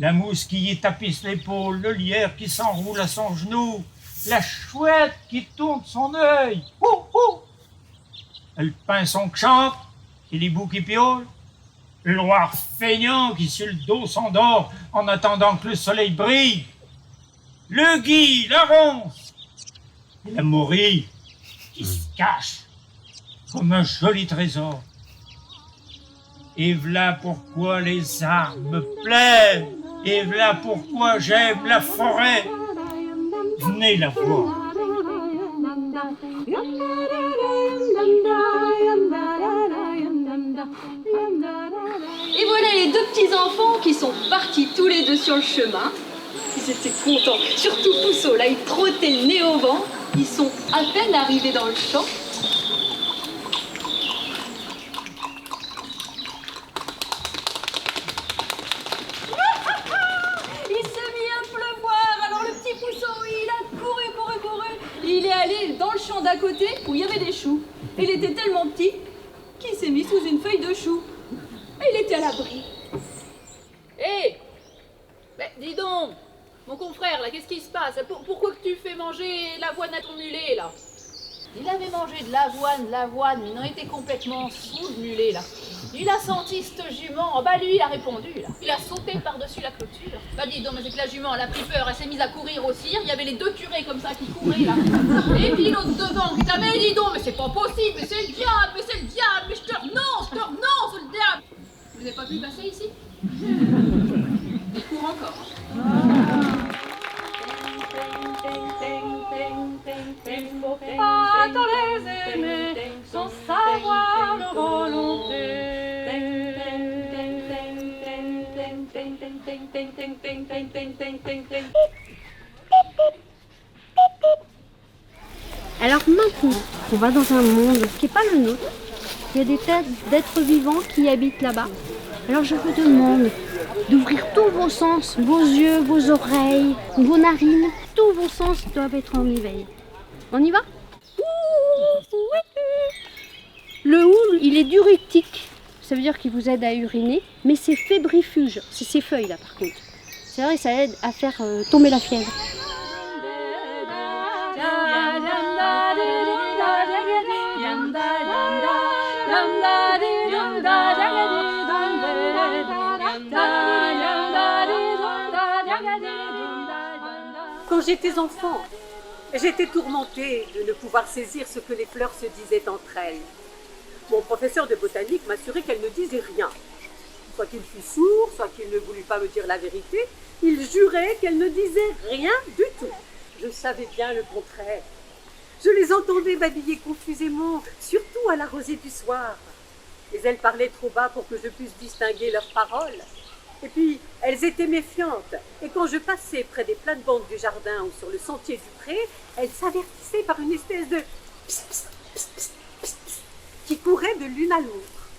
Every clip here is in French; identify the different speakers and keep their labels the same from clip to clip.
Speaker 1: La mousse qui y tapisse l'épaule, le lierre qui s'enroule à son genou, la chouette qui tourne son œil. Le pinson qui chante et l'hibou qui piaule. Le roi feignant qui sur le dos s'endort en attendant que le soleil brille. Le gui, la ronce et la morille qui se cache comme un joli trésor. Et v'là pourquoi les arbres me plaisent, et v'là pourquoi j'aime la forêt. Venez la voir.
Speaker 2: Et voilà les deux petits enfants qui sont partis tous les deux sur le chemin. Ils étaient contents, surtout Pousseau, là il trottait le nez au vent. Ils sont à peine arrivés dans le champ. Il s'est mis à pleuvoir, alors le petit Pousseau, il a couru. Il est allé dans le champ d'à côté où il y avait des choux. Il était tellement petit qu'il s'est mis sous une feuille de chou. Et il était à l'abri.
Speaker 3: Hé dis donc, mon confrère, là, qu'est-ce qui se passe? Pourquoi que tu fais manger l'avoine à ton mulet, là? Il avait mangé de l'avoine, mais il en était complètement sous, le mulet, là. Il a senti cette jument, oh bah lui, il a répondu, là. Il a sauté par-dessus la clôture. Bah dis donc, mais c'est que la jument, elle a pris peur, elle s'est mise à courir aussi. Il y avait les deux curés comme ça qui couraient, là. Et puis l'autre devant, qui t'a mais dis donc, mais c'est pas possible, mais c'est le diable, mais je te renonce, c'est le diable. Vous n'avez pas pu passer ici? Il court encore.
Speaker 2: Attends les aimer sans savoir leur volonté.
Speaker 4: Alors maintenant qu'on va dans un monde qui n'est pas le nôtre, il y a des tas d'êtres vivants qui habitent là-bas. Alors je vous demande d'ouvrir tous vos sens, vos yeux, vos oreilles, vos narines. Tous vos sens doivent être en éveil. On y va? Le houle, il est diurétique. Ça veut dire qu'il vous aide à uriner, mais c'est fébrifuge. C'est ces feuilles-là par contre. C'est vrai, ça aide à faire tomber la fièvre.
Speaker 5: Quand j'étais enfant, j'étais tourmentée de ne pouvoir saisir ce que les fleurs se disaient entre elles. Mon professeur de botanique m'assurait qu'elles ne disaient rien. Soit qu'il fût sourd, soit qu'il ne voulut pas me dire la vérité, il jurait qu'elles ne disaient rien du tout. Je savais bien le contraire. Je les entendais babiller confusément, surtout à la rosée du soir. Mais elles parlaient trop bas pour que je puisse distinguer leurs paroles. Et puis, elles étaient méfiantes. Et quand je passais près des plates-bandes du jardin ou sur le sentier du pré, elles s'avertissaient par une espèce de pss, pss, pss, pss, pss, pss, qui courait de l'une à l'autre.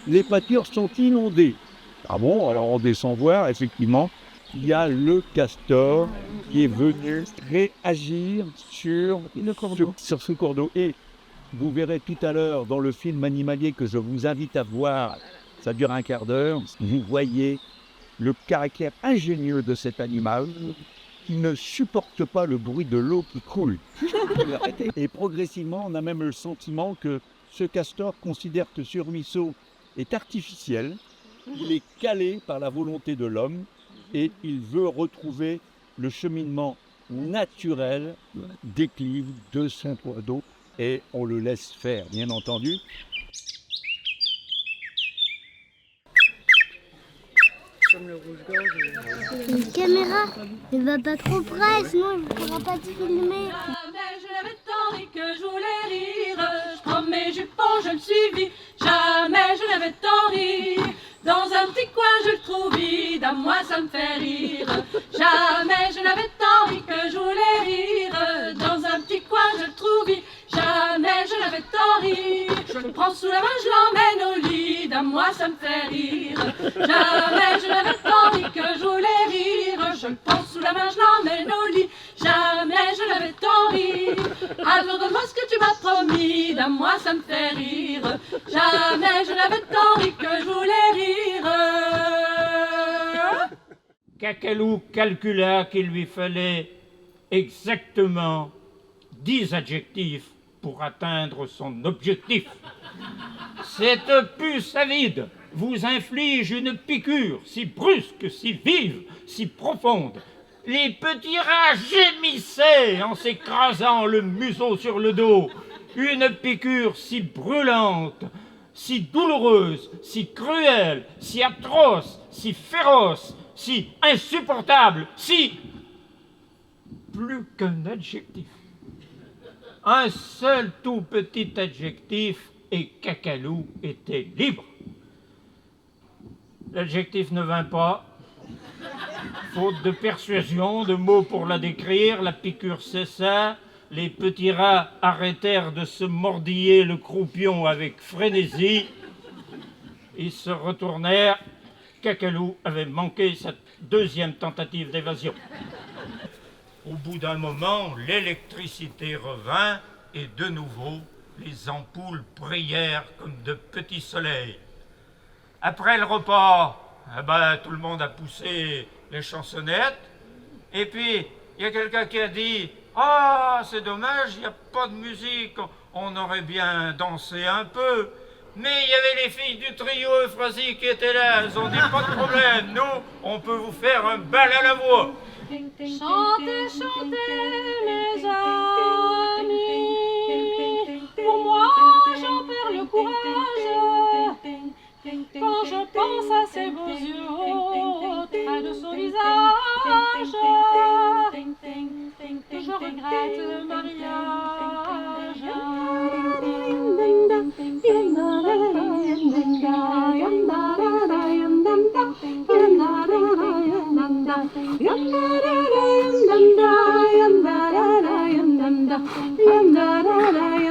Speaker 6: Les pâtures sont inondées. Ah bon, alors on descend voir, effectivement, il y a le castor qui est venu réagir sur ce cours d'eau. Et vous verrez tout à l'heure dans le film animalier que je vous invite à voir, ça dure un quart d'heure, vous voyez le caractère ingénieux de cet animal qui ne supporte pas le bruit de l'eau qui coule. Et progressivement, on a même le sentiment que ce castor considère que ce ruisseau est artificiel, il est calé par la volonté de l'homme et il veut retrouver le cheminement naturel d'éclive de Saint-Ouen d'eau et on le laisse faire, bien entendu.
Speaker 7: Une caméra, ne va pas trop près, sinon il ne pourra pas te filmer.
Speaker 2: Jamais je n'avais tant ri que je voulais rire. Je prends mes jupons, je le suivis. Jamais je n'avais tant ri. Dans un petit coin je le trouve vide, à moi ça me fait rire. Jamais je n'avais tant ri que je voulais rire. Dans un petit coin je le trouve vide. Jamais je n'avais tant ri. Je le prends sous la main, je l'emmène au lit. À moi ça me fait rire. Jamais je n'avais tant ri que je voulais rire. Je le prends sous la main, je l'emmène au lit. Jamais je n'avais tant ri. Alors donne-moi ce que tu m'as promis. À moi ça me fait rire. Jamais je n'avais tant ri que je voulais rire.
Speaker 1: Cacalou calcula qu'il lui fallait exactement 10 adjectifs pour atteindre son objectif. Cette puce avide vous inflige une piqûre si brusque, si vive, si profonde. Les petits rats gémissaient en s'écrasant le museau sur le dos. Une piqûre si brûlante, si douloureuse, si cruelle, si atroce, si féroce, si insupportable, si... plus qu'un adjectif. Un seul tout petit adjectif et Cacalou était libre. L'adjectif ne vint pas. Faute de persuasion, de mots pour la décrire, la piqûre cessa. Les petits rats arrêtèrent de se mordiller le croupion avec frénésie. Ils se retournèrent. Cacalou avait manqué sa deuxième tentative d'évasion. Au bout d'un moment, l'électricité revint et de nouveau, les ampoules brillèrent comme de petits soleils. Après le repas, tout le monde a poussé les chansonnettes. Et puis, il y a quelqu'un qui a dit « Ah, c'est dommage, il n'y a pas de musique, on aurait bien dansé un peu. » Mais il y avait les filles du trio Euphrasie qui étaient là, elles ont dit « Pas de problème, nous, on peut vous faire un bal à la voix. »
Speaker 2: Chantez, chantez, mes amis, pour moi j'en perds le courage, quand je pense à ces beaux yeux, au trait de son visage, je regrette le mariage.
Speaker 7: Yum da da da